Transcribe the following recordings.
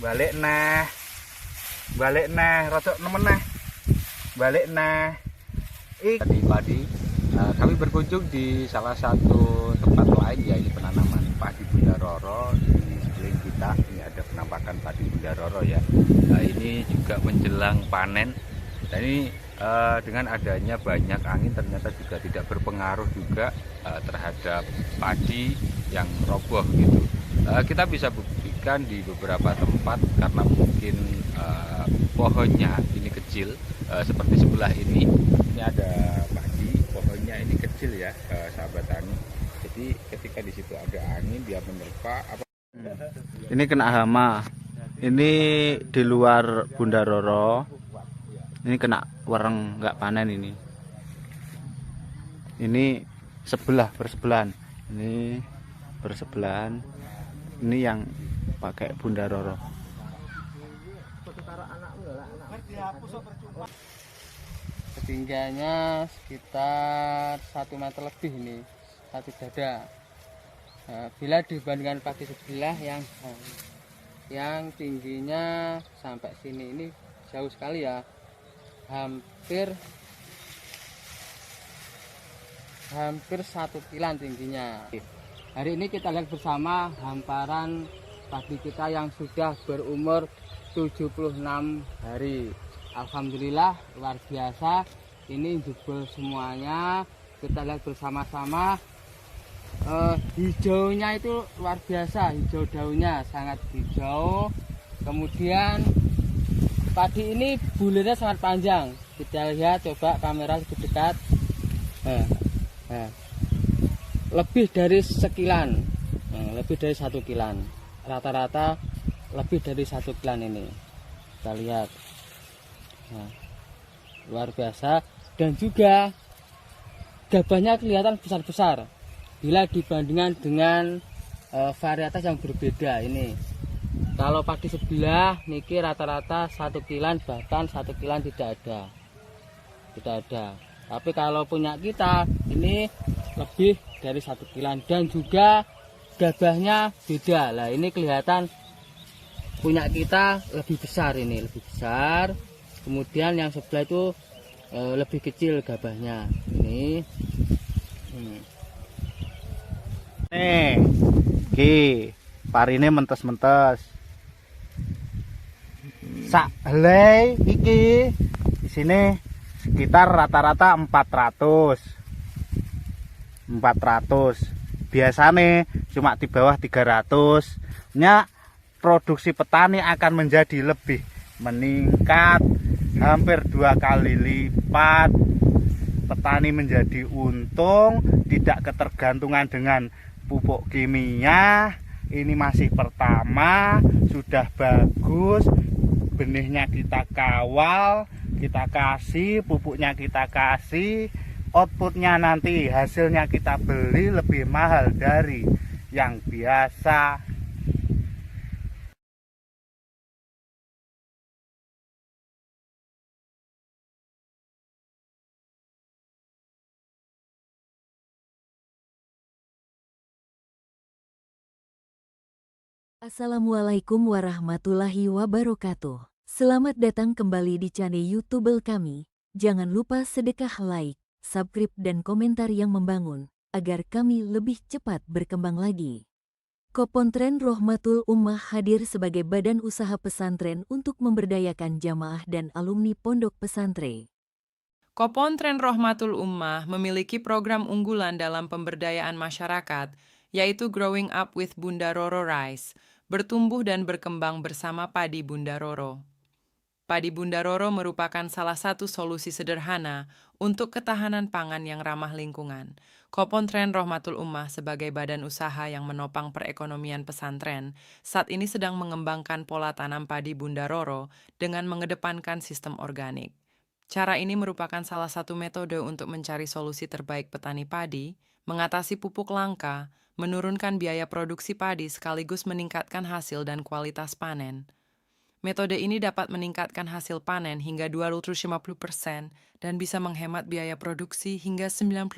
balik nah, rotok nemen nah, balik nah. Di padi, kami berkunjung di salah satu tempat lain, yaitu penanaman padi Bunda Roro. Di sekeliling kita ini ada penampakan padi Bunda Roro ya. Ini juga menjelang panen. Dan ini dengan adanya banyak angin ternyata juga tidak berpengaruh juga terhadap padi yang roboh gitu. Kita bisa buktikan di beberapa tempat karena mungkin pohonnya ini kecil, seperti sebelah ini ada padi, pohonnya ini kecil ya, sahabat tani. Jadi ketika di situ ada angin dia menerpa Ini kena hama. Ini di luar Bunda Roro. Ini kena wereng, nggak panen ini. Ini bersebelahan. Ini bersebelahan. Ini yang pakai Bunda Roro. Ketinggiannya sekitar 1 meter lebih ini, 1 dada. Nah, bila dibandingkan padi sebelah yang tingginya sampai sini, ini jauh sekali ya, hampir 1 kilan tingginya. Hari ini kita lihat bersama hamparan padi kita yang sudah berumur 76 hari. Alhamdulillah luar biasa, ini jebol semuanya. Kita lihat bersama-sama, hijaunya itu luar biasa, hijau daunnya sangat hijau. Kemudian padi ini bulirnya sangat panjang. Kita lihat, coba kamera lebih dekat. Lebih dari sekilan, lebih dari 1 kilan, rata-rata lebih dari 1 kilan ini. Kita lihat. Nah, luar biasa, dan juga gabahnya kelihatan besar-besar bila dibandingkan dengan varietas yang berbeda ini. Kalau padi sebelah niki rata-rata 1 kilan, bahkan 1 kilan tidak ada. Tapi kalau punya kita ini lebih dari 1 kilan, dan juga gabahnya beda. Lah ini kelihatan punya kita lebih besar, ini lebih besar. Kemudian yang sebelah itu lebih kecil gabahnya. Ini. Ki, parine mentes-mentes. Sak helai iki di sini sekitar rata-rata 400. Biasanya cuma di bawah 300. Nya produksi petani akan menjadi lebih meningkat, hampir 2 kali lipat. Petani menjadi untung, tidak ketergantungan dengan pupuk kimia. Ini masih pertama, sudah bagus. Benihnya kita kawal, kita kasih, pupuknya kita kasih. Outputnya nanti hasilnya kita beli lebih mahal dari yang biasa. Assalamualaikum warahmatullahi wabarakatuh. Selamat datang kembali di channel YouTube kami. Jangan lupa sedekah like, subscribe dan komentar yang membangun, agar kami lebih cepat berkembang lagi. Kopontren Rohmatul Ummah hadir sebagai badan usaha pesantren untuk memberdayakan jamaah dan alumni pondok pesantren. Kopontren Rohmatul Ummah memiliki program unggulan dalam pemberdayaan masyarakat, yaitu Growing Up with Bunda Roro Rice, bertumbuh dan berkembang bersama padi Bunda Roro. Padi Bunda Roro merupakan salah satu solusi sederhana untuk ketahanan pangan yang ramah lingkungan. Kopontren Rohmatul Ummah sebagai badan usaha yang menopang perekonomian pesantren, saat ini sedang mengembangkan pola tanam padi Bunda Roro dengan mengedepankan sistem organik. Cara ini merupakan salah satu metode untuk mencari solusi terbaik petani padi, mengatasi pupuk langka, menurunkan biaya produksi padi sekaligus meningkatkan hasil dan kualitas panen. Metode ini dapat meningkatkan hasil panen hingga 250% dan bisa menghemat biaya produksi hingga 90%.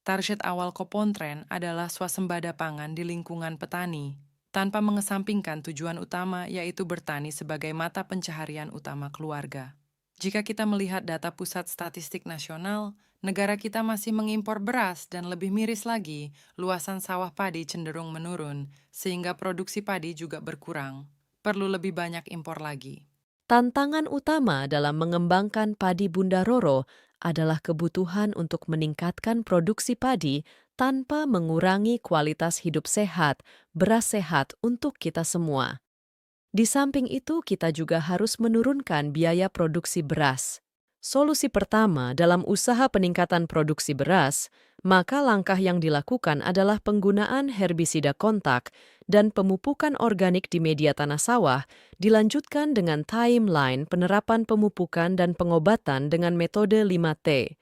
Target awal Kopontren adalah swasembada pangan di lingkungan petani. tanpa mengesampingkan tujuan utama yaitu bertani sebagai mata pencaharian utama keluarga. Jika kita melihat data Pusat Statistik Nasional, negara kita masih mengimpor beras dan lebih miris lagi, luasan sawah padi cenderung menurun, sehingga produksi padi juga berkurang. Perlu lebih banyak impor lagi. Tantangan utama dalam mengembangkan padi Bunda Roro adalah kebutuhan untuk meningkatkan produksi padi tanpa mengurangi kualitas hidup sehat, beras sehat untuk kita semua. Di samping itu, kita juga harus menurunkan biaya produksi beras. Solusi pertama dalam usaha peningkatan produksi beras, maka langkah yang dilakukan adalah penggunaan herbisida kontak dan pemupukan organik di media tanah sawah, dilanjutkan dengan timeline penerapan pemupukan dan pengobatan dengan metode 5T.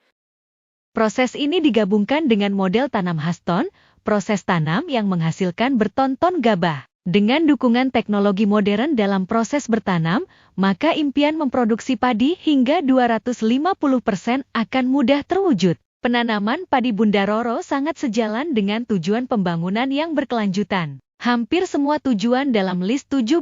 Proses ini digabungkan dengan model tanam Huston, proses tanam yang menghasilkan bertonton gabah. Dengan dukungan teknologi modern dalam proses bertanam, maka impian memproduksi padi hingga 250% akan mudah terwujud. Penanaman padi Bunda Roro sangat sejalan dengan tujuan pembangunan yang berkelanjutan. Hampir semua tujuan dalam list 17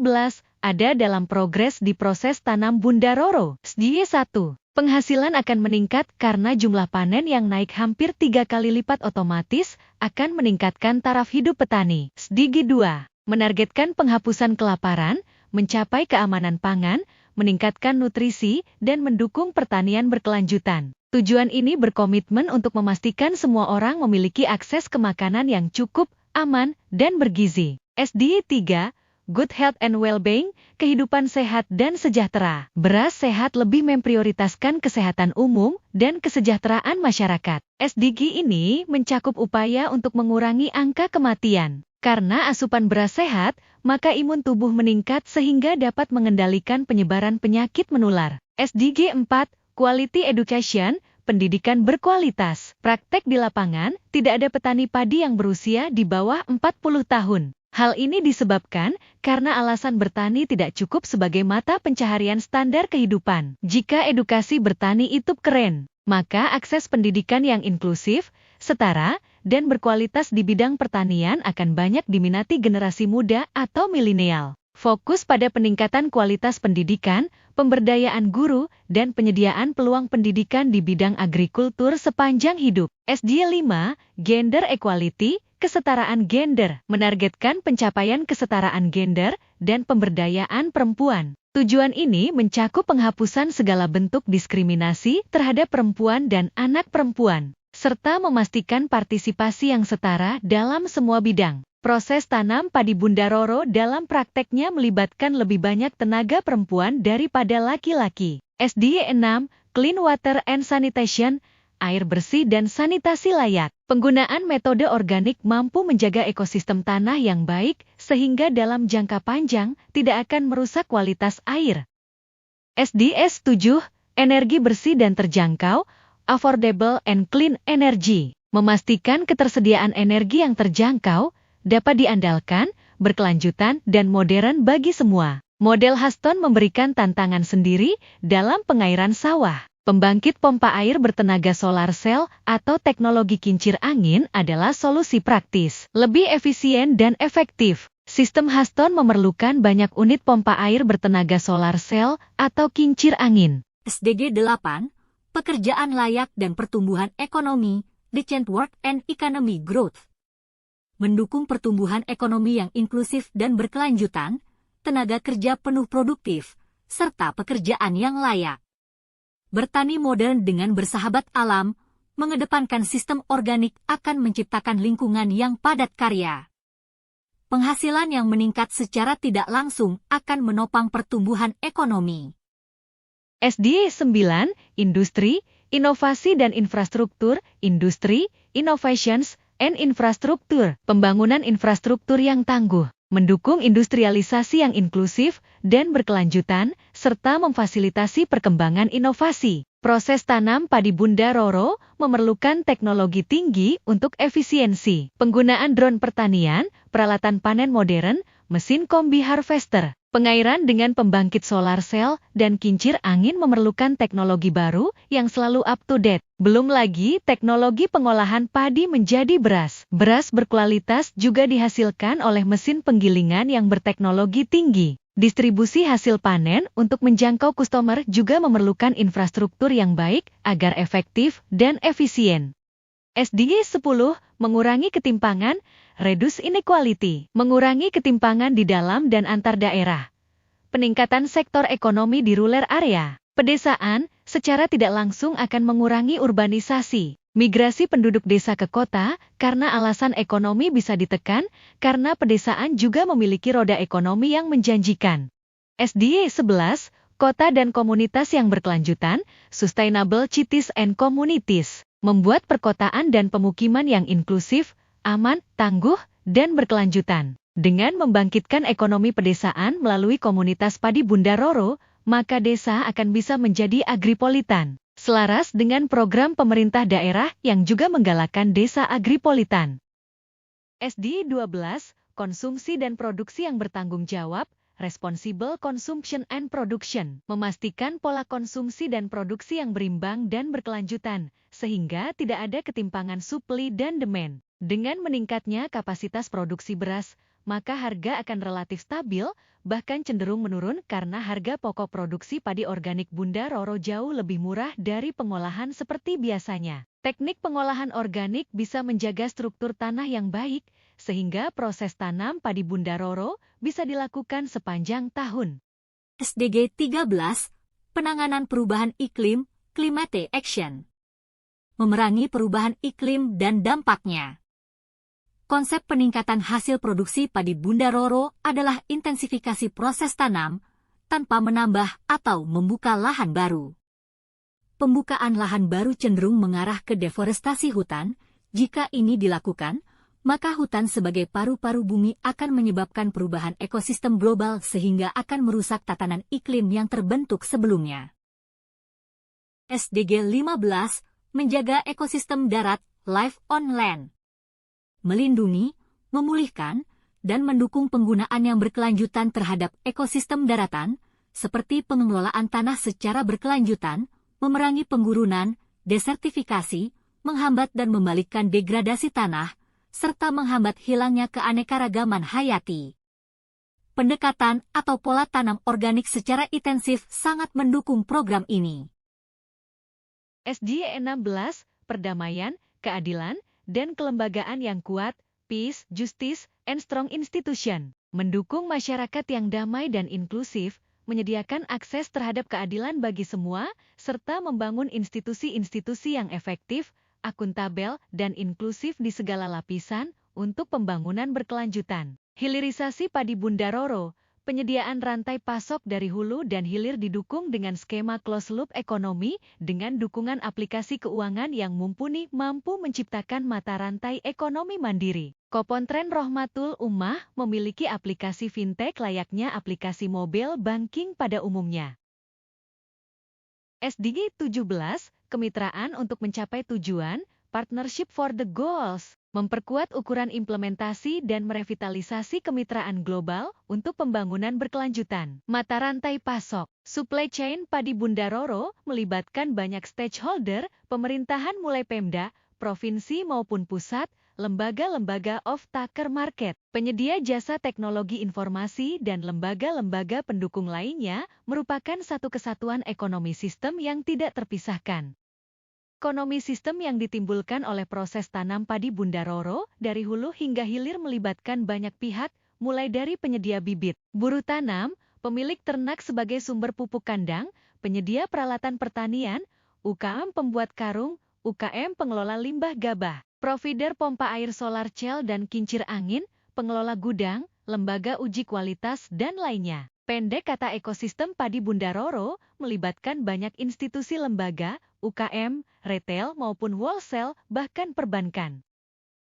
ada dalam progres di proses tanam Bunda Roro. SDY 1. Penghasilan akan meningkat karena jumlah panen yang naik hampir 3 kali lipat otomatis akan meningkatkan taraf hidup petani. SDG 2. Menargetkan penghapusan kelaparan, mencapai keamanan pangan, meningkatkan nutrisi, dan mendukung pertanian berkelanjutan. Tujuan ini berkomitmen untuk memastikan semua orang memiliki akses ke makanan yang cukup, aman, dan bergizi. SDG 3. Good Health and Well-being, kehidupan sehat dan sejahtera. Beras sehat lebih memprioritaskan kesehatan umum dan kesejahteraan masyarakat. SDG ini mencakup upaya untuk mengurangi angka kematian. Karena asupan beras sehat, maka imun tubuh meningkat sehingga dapat mengendalikan penyebaran penyakit menular. SDG 4, Quality Education, pendidikan berkualitas. Praktek di lapangan, tidak ada petani padi yang berusia di bawah 40 tahun. Hal ini disebabkan karena alasan bertani tidak cukup sebagai mata pencaharian standar kehidupan. Jika edukasi bertani itu keren, maka akses pendidikan yang inklusif, setara, dan berkualitas di bidang pertanian akan banyak diminati generasi muda atau milenial. Fokus pada peningkatan kualitas pendidikan, pemberdayaan guru, dan penyediaan peluang pendidikan di bidang agrikultur sepanjang hidup. SDG 5, Gender Equality, kesetaraan gender, menargetkan pencapaian kesetaraan gender dan pemberdayaan perempuan. Tujuan ini mencakup penghapusan segala bentuk diskriminasi terhadap perempuan dan anak perempuan, serta memastikan partisipasi yang setara dalam semua bidang. Proses tanam padi Bunda Roro dalam prakteknya melibatkan lebih banyak tenaga perempuan daripada laki-laki. SDG 6, Clean Water and Sanitation, air bersih dan sanitasi layak. Penggunaan metode organik mampu menjaga ekosistem tanah yang baik sehingga dalam jangka panjang tidak akan merusak kualitas air. SDS 7, energi bersih dan terjangkau, affordable and clean energy. Memastikan ketersediaan energi yang terjangkau, dapat diandalkan, berkelanjutan dan modern bagi semua. Model Huston memberikan tantangan sendiri dalam pengairan sawah. Pembangkit pompa air bertenaga solar cell atau teknologi kincir angin adalah solusi praktis, lebih efisien dan efektif. Sistem Huston memerlukan banyak unit pompa air bertenaga solar cell atau kincir angin. SDG 8, pekerjaan layak dan pertumbuhan ekonomi, decent work and economy growth. Mendukung pertumbuhan ekonomi yang inklusif dan berkelanjutan, tenaga kerja penuh produktif, serta pekerjaan yang layak. Bertani modern dengan bersahabat alam, mengedepankan sistem organik akan menciptakan lingkungan yang padat karya. Penghasilan yang meningkat secara tidak langsung akan menopang pertumbuhan ekonomi. SDG 9, Industri, Inovasi dan Infrastruktur, Industri, Innovations, and Infrastruktur, pembangunan infrastruktur yang tangguh, mendukung industrialisasi yang inklusif dan berkelanjutan, serta memfasilitasi perkembangan inovasi. Proses tanam padi Bunda Roro memerlukan teknologi tinggi untuk efisiensi. Penggunaan drone pertanian, peralatan panen modern, mesin kombi harvester, Pengairan dengan pembangkit solar cell dan kincir angin memerlukan teknologi baru yang selalu up to date. Belum lagi teknologi pengolahan padi menjadi beras. Beras berkualitas juga dihasilkan oleh mesin penggilingan yang berteknologi tinggi. Distribusi hasil panen untuk menjangkau customer juga memerlukan infrastruktur yang baik agar efektif dan efisien. SDG 10, mengurangi ketimpangan, reduce inequality, mengurangi ketimpangan di dalam dan antar daerah. Peningkatan sektor ekonomi di rural area. Pedesaan secara tidak langsung akan mengurangi urbanisasi, migrasi penduduk desa ke kota karena alasan ekonomi bisa ditekan karena pedesaan juga memiliki roda ekonomi yang menjanjikan. SDG 11, kota dan komunitas yang berkelanjutan, sustainable cities and communities. Membuat perkotaan dan pemukiman yang inklusif, aman, tangguh, dan berkelanjutan. Dengan membangkitkan ekonomi pedesaan melalui komunitas padi Bunda Roro, maka desa akan bisa menjadi agripolitan. Selaras dengan program pemerintah daerah yang juga menggalakkan desa agripolitan. SDG 12, konsumsi dan produksi yang bertanggung jawab, responsible consumption and production, memastikan pola konsumsi dan produksi yang berimbang dan berkelanjutan, sehingga tidak ada ketimpangan supply dan demand. Dengan meningkatnya kapasitas produksi beras, maka harga akan relatif stabil, bahkan cenderung menurun karena harga pokok produksi padi organik Bunda Roro jauh lebih murah dari pengolahan seperti biasanya. Teknik pengolahan organik bisa menjaga struktur tanah yang baik, sehingga proses tanam padi Bunda Roro bisa dilakukan sepanjang tahun. SDG 13, penanganan perubahan iklim, climate action. Memerangi perubahan iklim dan dampaknya. Konsep peningkatan hasil produksi padi Bunda Roro adalah intensifikasi proses tanam tanpa menambah atau membuka lahan baru. Pembukaan lahan baru cenderung mengarah ke deforestasi hutan. Jika ini dilakukan, maka hutan sebagai paru-paru bumi akan menyebabkan perubahan ekosistem global sehingga akan merusak tatanan iklim yang terbentuk sebelumnya. SDG 15, menjaga ekosistem darat, life on land. Melindungi, memulihkan, dan mendukung penggunaan yang berkelanjutan terhadap ekosistem daratan, seperti pengelolaan tanah secara berkelanjutan, memerangi penggurunan, desertifikasi, menghambat dan membalikkan degradasi tanah, serta menghambat hilangnya keanekaragaman hayati. Pendekatan atau pola tanam organik secara intensif sangat mendukung program ini. SDG 16, perdamaian, keadilan, dan kelembagaan yang kuat, peace, justice, and strong institution. Mendukung masyarakat yang damai dan inklusif, menyediakan akses terhadap keadilan bagi semua, serta membangun institusi-institusi yang efektif, akuntabel, dan inklusif di segala lapisan untuk pembangunan berkelanjutan. Hilirisasi padi Bunda Roro, penyediaan rantai pasok dari hulu dan hilir didukung dengan skema closed loop ekonomi dengan dukungan aplikasi keuangan yang mumpuni mampu menciptakan mata rantai ekonomi mandiri. Kopontren Rohmatul Ummah memiliki aplikasi fintech layaknya aplikasi mobile banking pada umumnya. SDG 17, kemitraan untuk mencapai tujuan, partnership for the goals. Memperkuat ukuran implementasi dan merevitalisasi kemitraan global untuk pembangunan berkelanjutan. Mata rantai pasok, supply chain padi Bunda Roro melibatkan banyak stakeholder, pemerintahan mulai Pemda, provinsi maupun pusat, lembaga-lembaga off-taker market, penyedia jasa teknologi informasi dan lembaga-lembaga pendukung lainnya merupakan satu kesatuan ekonomi sistem yang tidak terpisahkan. Ekonomi sistem yang ditimbulkan oleh proses tanam padi Bunda Roro dari hulu hingga hilir melibatkan banyak pihak, mulai dari penyedia bibit, buruh tanam, pemilik ternak sebagai sumber pupuk kandang, penyedia peralatan pertanian, UKM pembuat karung, UKM pengelola limbah gabah, provider pompa air solar cell dan kincir angin, pengelola gudang, lembaga uji kualitas, dan lainnya. Pendek kata ekosistem padi Bunda Roro melibatkan banyak institusi lembaga, UKM, retail maupun wholesale, bahkan perbankan.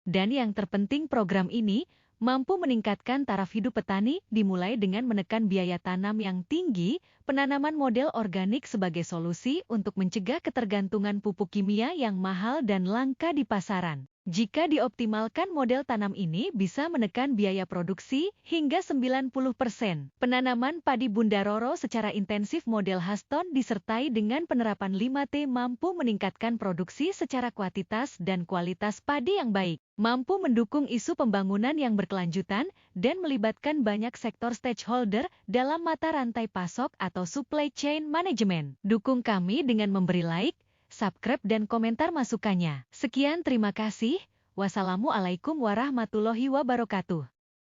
Dan yang terpenting program ini mampu meningkatkan taraf hidup petani dimulai dengan menekan biaya tanam yang tinggi, penanaman model organik sebagai solusi untuk mencegah ketergantungan pupuk kimia yang mahal dan langka di pasaran. Jika dioptimalkan model tanam ini bisa menekan biaya produksi hingga 90%. Penanaman padi Bunda Roro secara intensif model Haston disertai dengan penerapan 5T mampu meningkatkan produksi secara kuantitas dan kualitas padi yang baik. Mampu mendukung isu pembangunan yang berkelanjutan dan melibatkan banyak sektor stakeholder dalam mata rantai pasok atau supply chain management. Dukung kami dengan memberi like, subscribe dan komentar masukannya. Sekian, terima kasih. Wassalamualaikum warahmatullahi wabarakatuh.